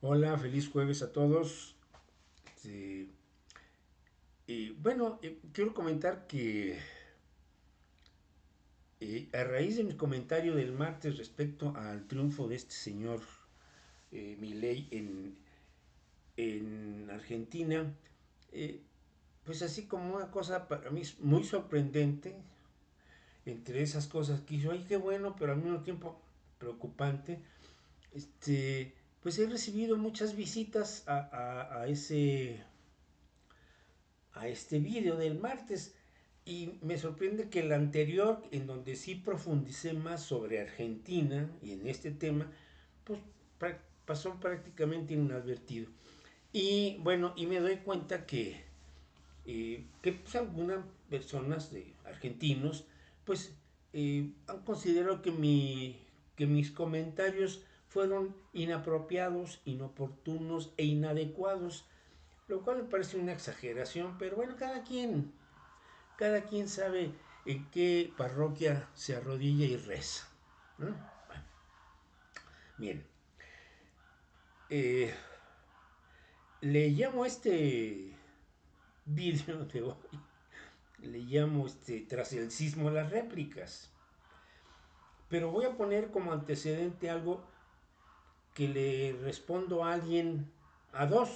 Hola, feliz jueves a todos. Este, quiero comentar que a raíz de mi comentario del martes respecto al triunfo de este señor Milei en Argentina, eh, pues así como una cosa para mí muy sorprendente, entre esas cosas que hizo, ay, qué bueno, pero al mismo tiempo preocupante, pues he recibido muchas visitas a este vídeo del martes y me sorprende que el anterior, en donde sí profundicé más sobre Argentina y en este tema, pues pasó prácticamente inadvertido. Y bueno, y me doy cuenta que pues, algunas personas de argentinos pues han considerado que mis comentarios fueron inapropiados, inoportunos e inadecuados, lo cual me parece una exageración, pero bueno, cada quien sabe en qué parroquia se arrodilla y reza, ¿no? Bueno, bien, eh, le llamo a este vídeo de hoy, le llamo tras el sismo las réplicas, pero voy a poner como antecedente algo que le respondo a alguien, a dos,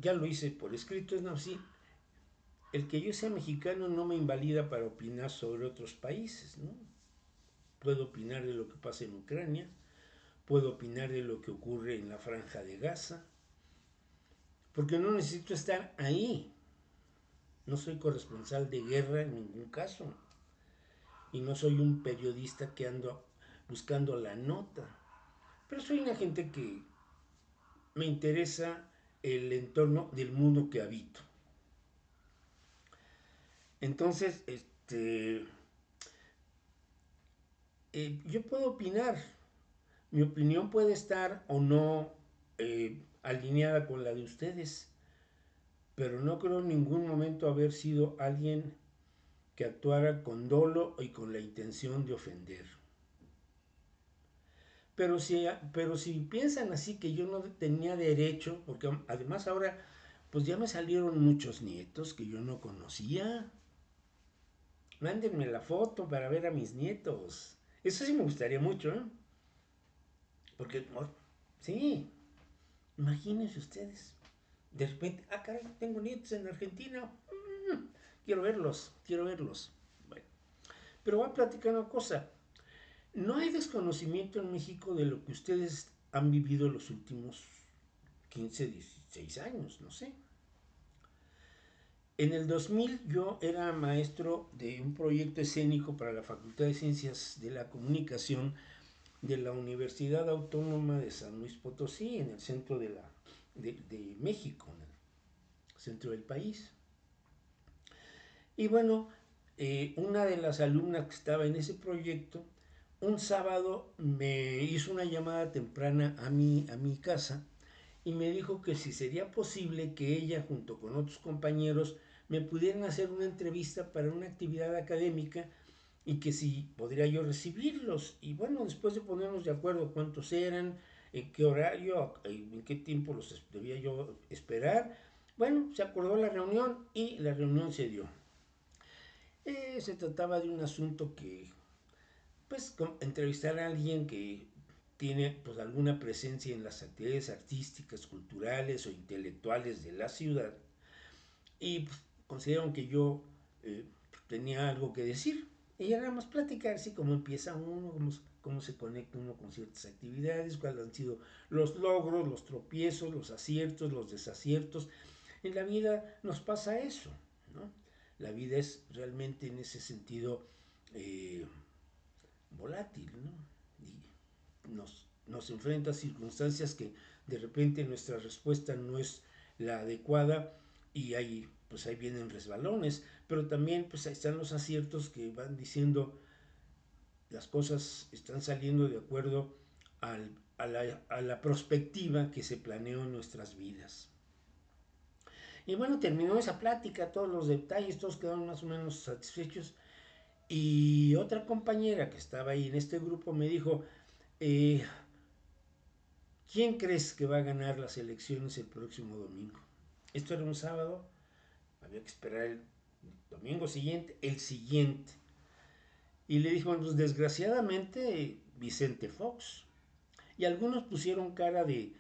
ya lo hice por escrito, es no, sí, el que yo sea mexicano no me invalida para opinar sobre otros países, ¿no? Puedo opinar de lo que pasa en Ucrania, puedo opinar de lo que ocurre en la franja de Gaza, porque no necesito estar ahí. No soy corresponsal de guerra en ningún caso y no soy un periodista que ando buscando la nota, pero soy una gente que me interesa el entorno del mundo que habito. Entonces, yo puedo opinar, mi opinión puede estar o no alineada con la de ustedes, pero no creo en ningún momento haber sido alguien que actuara con dolo y con la intención de ofender. Pero si piensan así que yo no tenía derecho, porque además ahora pues ya me salieron muchos nietos que yo no conocía. Mándenme la foto para ver a mis nietos. Eso sí me gustaría mucho, ¿eh? Porque, sí, imagínense ustedes. De repente, ah, caray, tengo nietos en Argentina. Quiero verlos, quiero verlos. Bueno, pero voy a platicar una cosa. No hay desconocimiento en México de lo que ustedes han vivido los últimos 15, 16 años, no sé. En el 2000 yo era maestro de un proyecto escénico para la Facultad de Ciencias de la Comunicación de la Universidad Autónoma de San Luis Potosí, en el centro de México, en el centro del país. Y bueno, una de las alumnas que estaba en ese proyecto, un sábado me hizo una llamada temprana a mi casa y me dijo que si sería posible que ella junto con otros compañeros me pudieran hacer una entrevista para una actividad académica y que si podría yo recibirlos. Y bueno, después de ponernos de acuerdo cuántos eran, en qué horario, en qué tiempo los debía yo esperar, bueno, se acordó la reunión y la reunión se dio. Se trataba de un asunto que, pues, entrevistar a alguien que tiene pues alguna presencia en las actividades artísticas, culturales o intelectuales de la ciudad y pues, consideraron que yo tenía algo que decir. Y ya nada más platicar, así como empieza uno, cómo se conecta uno con ciertas actividades, cuáles han sido los logros, los tropiezos, los aciertos, los desaciertos. En la vida nos pasa eso, ¿no? La vida es realmente en ese sentido eh, volátil, ¿no? Y nos enfrenta a circunstancias que de repente nuestra respuesta no es la adecuada y ahí pues ahí vienen resbalones, pero también pues ahí están los aciertos que van diciendo las cosas están saliendo de acuerdo a la perspectiva que se planeó en nuestras vidas. Y bueno, terminó esa plática, todos los detalles, todos quedaron más o menos satisfechos. Y otra compañera que estaba ahí en este grupo me dijo, eh, ¿Quién crees que va a ganar las elecciones el próximo domingo? Esto era un sábado, había que esperar el domingo siguiente, el siguiente. Y le dijo, pues desgraciadamente, Vicente Fox. Y algunos pusieron cara de,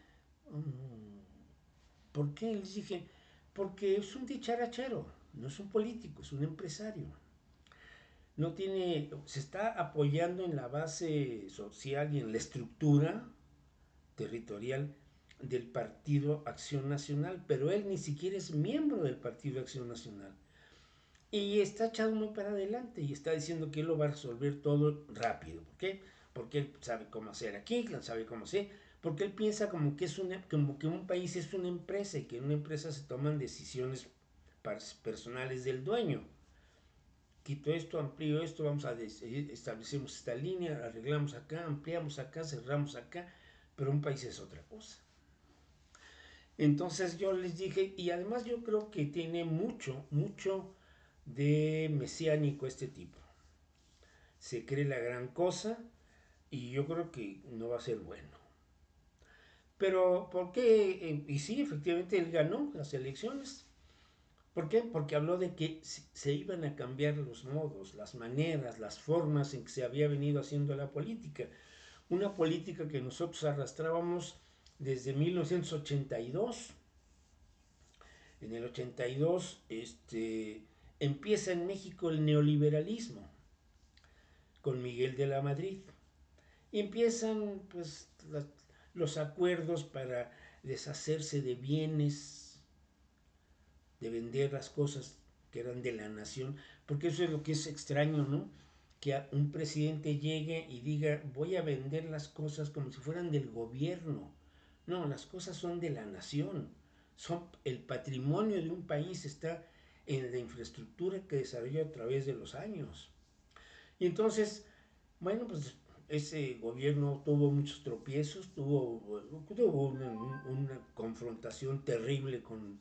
¿por qué? Les dije, porque es un dicharachero, no es un político, es un empresario. No tiene, se está apoyando en la base social y en la estructura territorial del Partido Acción Nacional, pero él ni siquiera es miembro del Partido Acción Nacional. Y está echado muy para adelante y está diciendo que él lo va a resolver todo rápido. ¿Por qué? Porque él sabe cómo hacer aquí, sabe cómo hacer, porque él piensa como que, como que un país es una empresa y que en una empresa se toman decisiones personales del dueño. Quito esto, amplío esto, vamos a establecemos esta línea, arreglamos acá, ampliamos acá, cerramos acá, pero un país es otra cosa. Entonces yo les dije, y además yo creo que tiene mucho de mesiánico este tipo. Se cree la gran cosa y yo creo que no va a ser bueno. Pero, ¿por qué? Y sí, efectivamente él ganó las elecciones. ¿Por qué? Porque habló de que se iban a cambiar los modos, las maneras, las formas en que se había venido haciendo la política. Una política que nosotros arrastrábamos desde 1982. En el 82 empieza en México el neoliberalismo con Miguel de la Madrid. Y empiezan pues los acuerdos para deshacerse de bienes, de vender las cosas que eran de la nación, porque eso es lo que es extraño, ¿no? Que un presidente llegue y diga, voy a vender las cosas como si fueran del gobierno. No, las cosas son de la nación. Son el patrimonio de un país, está en la infraestructura que desarrolla a través de los años. Y entonces, bueno, pues ese gobierno tuvo muchos tropiezos, tuvo una confrontación terrible con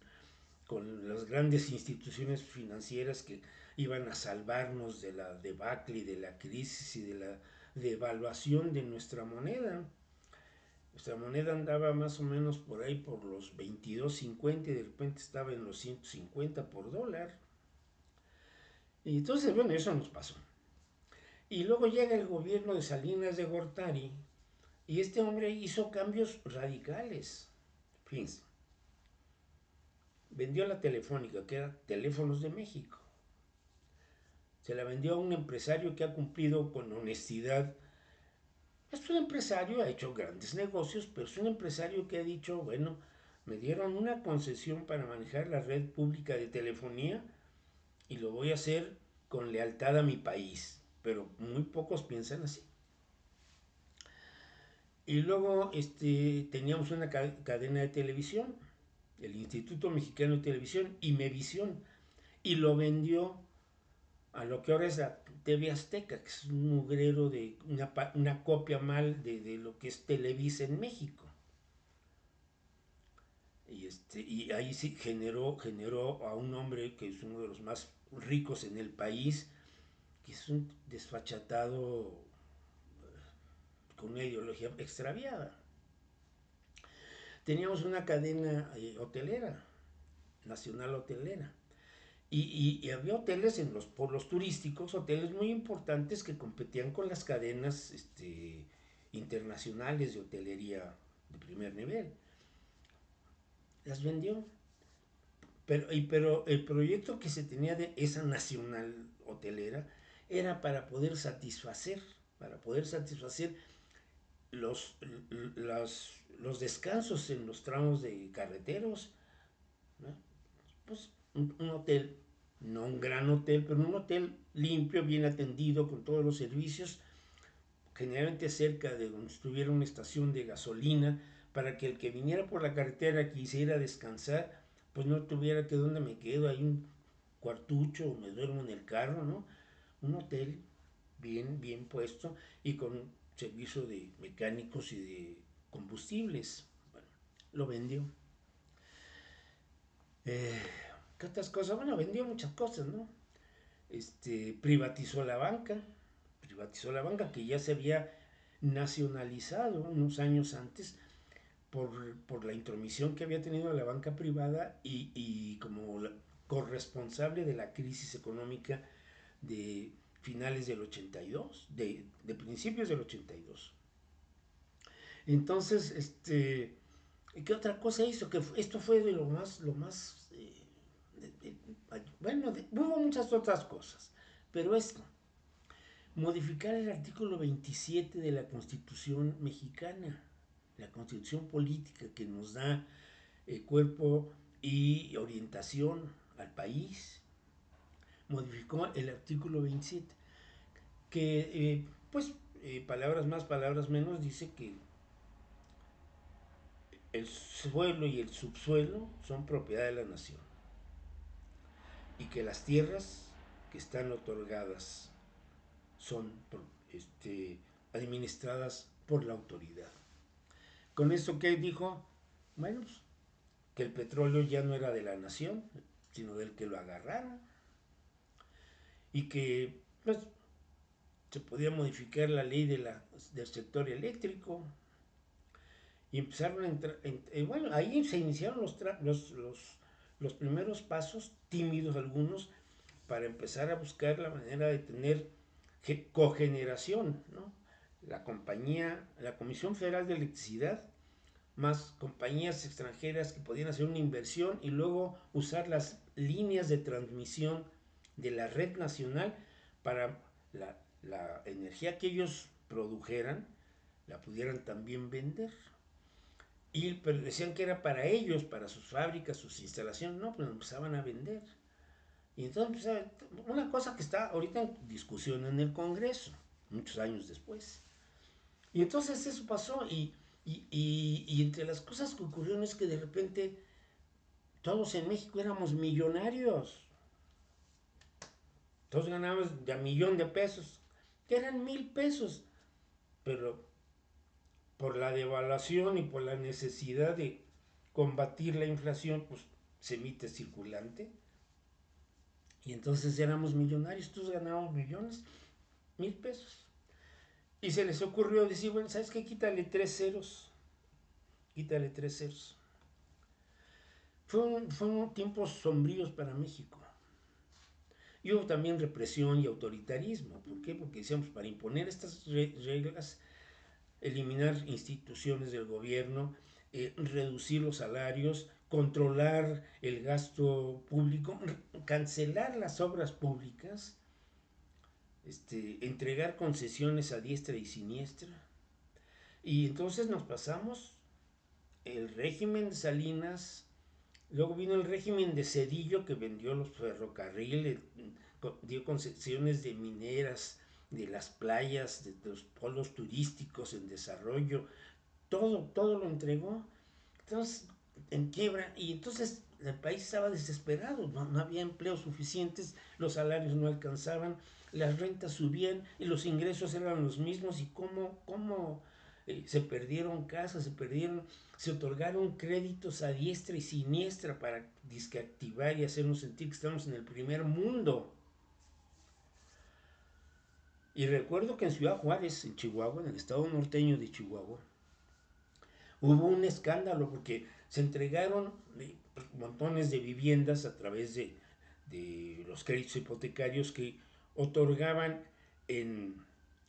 las grandes instituciones financieras que iban a salvarnos de la debacle y de la crisis y de la devaluación de nuestra moneda. Nuestra moneda andaba más o menos por ahí por los 22.50 y de repente estaba en los 150 por dólar. Y entonces, bueno, eso nos pasó. Y luego llega el gobierno de Salinas de Gortari y este hombre hizo cambios radicales. Fíjense, vendió la Telefónica, que era Teléfonos de México. Se la vendió a un empresario que ha cumplido con honestidad. Es un empresario, ha hecho grandes negocios, pero es un empresario que ha dicho, bueno, me dieron una concesión para manejar la red pública de telefonía y lo voy a hacer con lealtad a mi país. Pero muy pocos piensan así. Y luego teníamos una cadena de televisión, el Instituto Mexicano de Televisión, Imevisión, y lo vendió a lo que ahora es la TV Azteca, que es un mugrero de una copia mal de lo que es Televisa en México. Y ahí sí generó a un hombre que es uno de los más ricos en el país, que es un desfachatado con una ideología extraviada. Teníamos una cadena hotelera, nacional hotelera, y había hoteles en los pueblos turísticos, hoteles muy importantes que competían con las cadenas internacionales de hotelería de primer nivel. Las vendió. Pero el proyecto que se tenía de esa nacional hotelera era para poder satisfacer los, los descansos en los tramos de carreteros, ¿no? Pues un hotel, no un gran hotel, pero un hotel limpio, bien atendido, con todos los servicios, generalmente cerca de donde estuviera una estación de gasolina, para que el que viniera por la carretera quisiera descansar, pues no tuviera que dónde me quedo, hay un cuartucho o me duermo en el carro, ¿no? Un hotel bien puesto y con servicio de mecánicos y de combustibles. Bueno, lo vendió. ¿Qué otras cosas? Bueno, vendió muchas cosas, ¿no? Privatizó la banca que ya se había nacionalizado unos años antes, por la intromisión que había tenido la banca privada y como corresponsable de la crisis económica de finales del 82, de principios del 82. Entonces, ¿qué otra cosa hizo? Que esto fue de lo más bueno, hubo muchas otras cosas, pero esto, modificar el artículo 27 de la Constitución mexicana, la Constitución política que nos da cuerpo y orientación al país, modificó el artículo 27, que palabras más, palabras menos, dice que el suelo y el subsuelo son propiedad de la nación y que las tierras que están otorgadas son administradas por la autoridad. Con eso que dijo, bueno, pues, que el petróleo ya no era de la nación, sino del que lo agarrara, y que pues, se podía modificar la ley del sector eléctrico, y empezaron a entrar, bueno, ahí se iniciaron los primeros pasos, tímidos algunos, para empezar a buscar la manera de tener cogeneración, ¿no? La Comisión Federal de Electricidad, más compañías extranjeras que podían hacer una inversión y luego usar las líneas de transmisión de la red nacional para la energía que ellos produjeran, la pudieran también vender. Pero decían que era para ellos, para sus fábricas, sus instalaciones. No, pues empezaban a vender. Y entonces, una cosa que está ahorita en discusión en el Congreso, muchos años después. Y entonces eso pasó y entre las cosas que ocurrieron es que de repente todos en México éramos millonarios. Todos ganábamos de a $1,000,000, que eran 1,000 pesos. Pero por la devaluación y por la necesidad de combatir la inflación, pues se emite circulante. Y entonces éramos millonarios, todos ganábamos millones, 1,000 pesos. Y se les ocurrió decir, bueno, ¿sabes qué? Quítale 3 ceros. Quítale 3 ceros. Fueron tiempos sombríos para México. Y hubo también represión y autoritarismo. ¿Por qué? Porque decíamos, para imponer estas reglas, eliminar instituciones del gobierno, reducir los salarios, controlar el gasto público, cancelar las obras públicas, entregar concesiones a diestra y siniestra. Y entonces nos pasamos el régimen de Salinas, luego vino el régimen de Zedillo, que vendió los ferrocarriles, dio concesiones de mineras, de las playas, de los polos turísticos en desarrollo, todo lo entregó. Entonces, en quiebra, y entonces el país estaba desesperado, no había empleos suficientes, los salarios no alcanzaban, las rentas subían y los ingresos eran los mismos. Y cómo se perdieron casas, se otorgaron créditos a diestra y siniestra para activar y hacernos sentir que estamos en el primer mundo. Y recuerdo que en Ciudad Juárez, en Chihuahua, en el estado norteño de Chihuahua, hubo un escándalo porque se entregaron montones de viviendas a través de los créditos hipotecarios que otorgaban en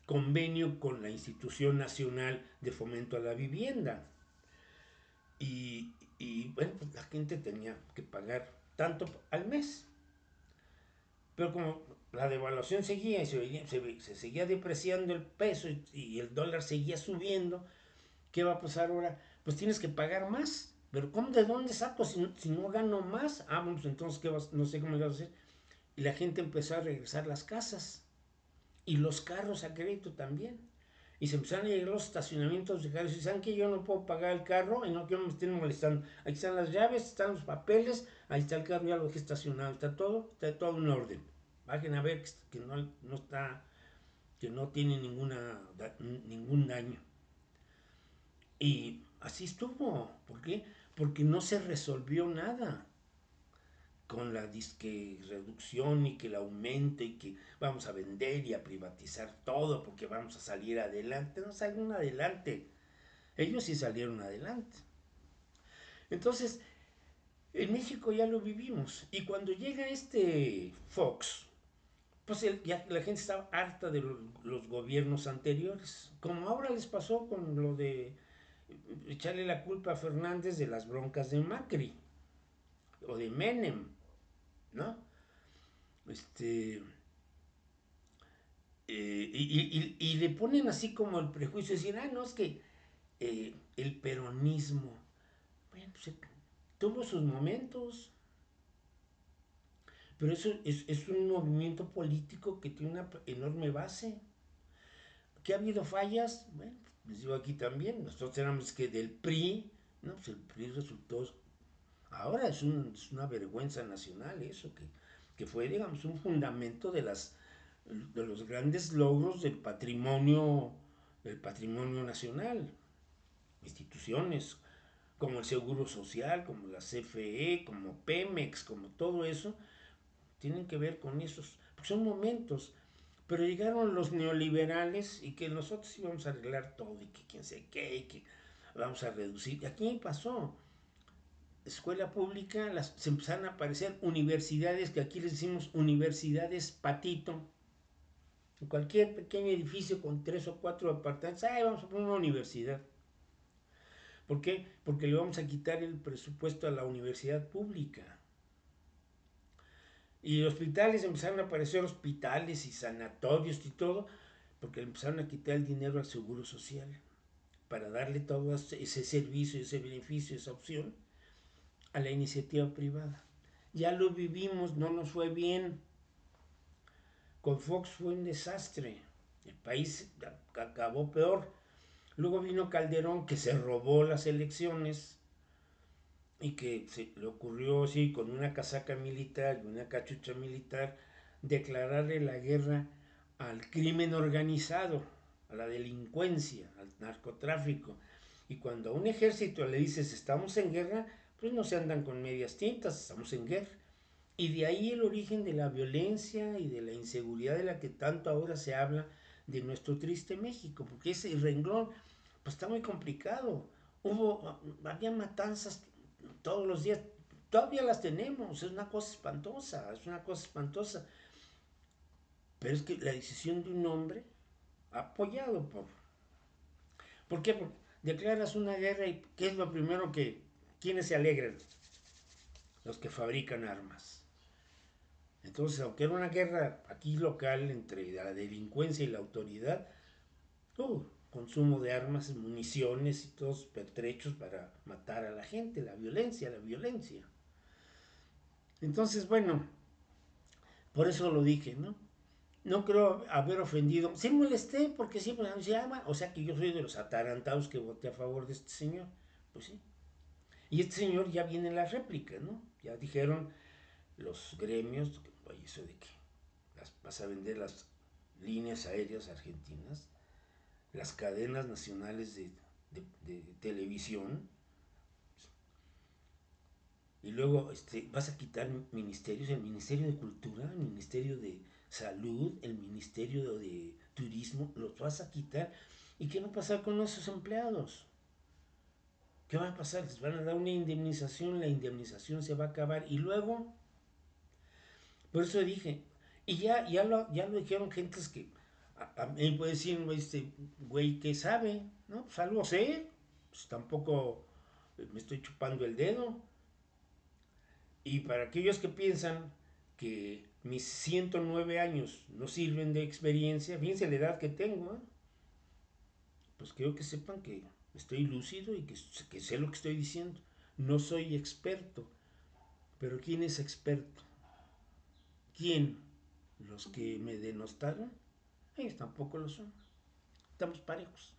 convenio con la Institución Nacional de Fomento a la Vivienda. Y bueno, pues la gente tenía que pagar tanto al mes. Pero como la devaluación seguía y se seguía depreciando el peso y el dólar seguía subiendo, ¿qué va a pasar ahora? Pues tienes que pagar más. Pero ¿cómo, de dónde saco si no gano más? Ah, bueno, pues entonces no sé cómo le vas a hacer. Y la gente empezó a regresar las casas y los carros a crédito también. Y se empezaron a llegar los estacionamientos de carros. Y saben que yo no puedo pagar el carro y no quiero me estén molestando. Aquí están las llaves, están los papeles, ahí está el carro, ya lo dejé estacionado, está todo en orden. Bajen a ver que no está, que no tiene ningún daño. Y así estuvo. ¿Por qué? Porque no se resolvió nada con la disque reducción y que el aumento y que vamos a vender y a privatizar todo porque vamos a salir adelante. No salieron adelante. Ellos sí salieron adelante. Entonces, en México ya lo vivimos. Y cuando llega este Fox, pues ya la gente estaba harta de los gobiernos anteriores. Como ahora les pasó con lo de echarle la culpa a Fernández de las broncas de Macri o de Menem, ¿no? Este, y le ponen así como el prejuicio, decir, ah, no, es que el peronismo, bueno, pues, tuvo sus momentos, pero eso es un movimiento político que tiene una enorme base. ¿Que ha habido fallas? Bueno, les digo aquí también, nosotros éramos que del PRI, ¿no? Pues el PRI resultó, ahora es una vergüenza nacional eso, que fue, digamos, un fundamento de los grandes logros del patrimonio nacional, instituciones como el Seguro Social, como la CFE, como Pemex, como todo eso, tienen que ver con esos, porque son momentos. Pero llegaron los neoliberales y que nosotros íbamos a arreglar todo y que quién sé qué, y que vamos a reducir. Y aquí pasó. Escuela pública, se empezaron a aparecer universidades, que aquí les decimos universidades patito. En cualquier pequeño edificio con 3 o 4 apartamentos, ¡ay, vamos a poner una universidad! ¿Por qué? Porque le vamos a quitar el presupuesto a la universidad pública. Y hospitales, empezaron a aparecer hospitales y sanatorios y todo, porque le empezaron a quitar el dinero al Seguro Social para darle todo ese servicio, ese beneficio, esa opción a la iniciativa privada. Ya lo vivimos, no nos fue bien. Con Fox fue un desastre. El país acabó peor. Luego vino Calderón, que se robó las elecciones y que se le ocurrió, sí, con una casaca militar y una cachucha militar, declararle la guerra al crimen organizado, a la delincuencia, al narcotráfico. Y cuando a un ejército le dices estamos en guerra, pues no se andan con medias tintas, estamos en guerra. Y de ahí el origen de la violencia y de la inseguridad de la que tanto ahora se habla de nuestro triste México, porque ese renglón pues está muy complicado. Había matanzas todos los días, todavía las tenemos, es una cosa espantosa, es una cosa espantosa. Pero es que la decisión de un hombre, apoyado ¿por qué? Porque declaras una guerra y ¿qué es lo primero quienes se alegran? Los que fabrican armas. Entonces, aunque era una guerra aquí local entre la delincuencia y la autoridad, consumo de armas, municiones y todos pertrechos para matar a la gente, la violencia, la violencia. Entonces, bueno, por eso lo dije, ¿no? No creo haber ofendido. Sí molesté porque siempre se llama, o sea que yo soy de los atarantados que voté a favor de este señor. Pues sí. Y este señor ya viene en la réplica, ¿no? Ya dijeron los gremios, oye, eso de que vas a vender las líneas aéreas argentinas, las cadenas nacionales de televisión, y luego vas a quitar ministerios, el Ministerio de Cultura, el Ministerio de Salud, el Ministerio de Turismo, los vas a quitar. ¿Y qué va a pasar con esos empleados? ¿Qué va a pasar? Les van a dar una indemnización, la indemnización se va a acabar y luego, por eso dije, y ya lo dijeron gentes que a mí puede decir, güey, que sabe, ¿no? Pues algo sé, pues tampoco me estoy chupando el dedo. Y para aquellos que piensan que mis 109 años no sirven de experiencia, fíjense la edad que tengo, ¿eh? Pues quiero que sepan que estoy lúcido y que sé lo que estoy diciendo. No soy experto, pero ¿quién es experto? ¿Quién? ¿Los que me denostaron? Ellos tampoco lo son. Estamos parejos.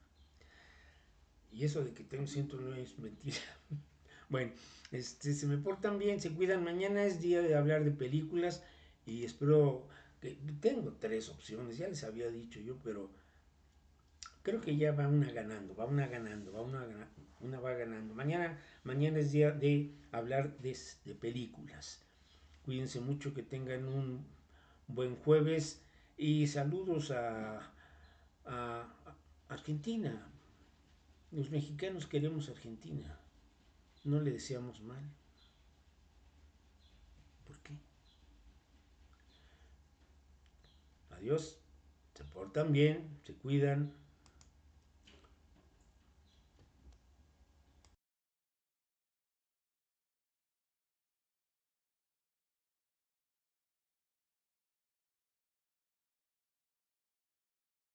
Y eso de que tengo 109 es mentira. Bueno, se me portan bien, se cuidan. Mañana es día de hablar de películas y espero que tengo 3 opciones, ya les había dicho yo, pero creo que ya va una ganando, va una ganando, una va ganando. Mañana es día de hablar de películas. Cuídense mucho, que tengan un buen jueves y saludos a Argentina. Los mexicanos queremos Argentina. no le deseamos mal. ¿Por qué? Adiós, se portan bien, se cuidan,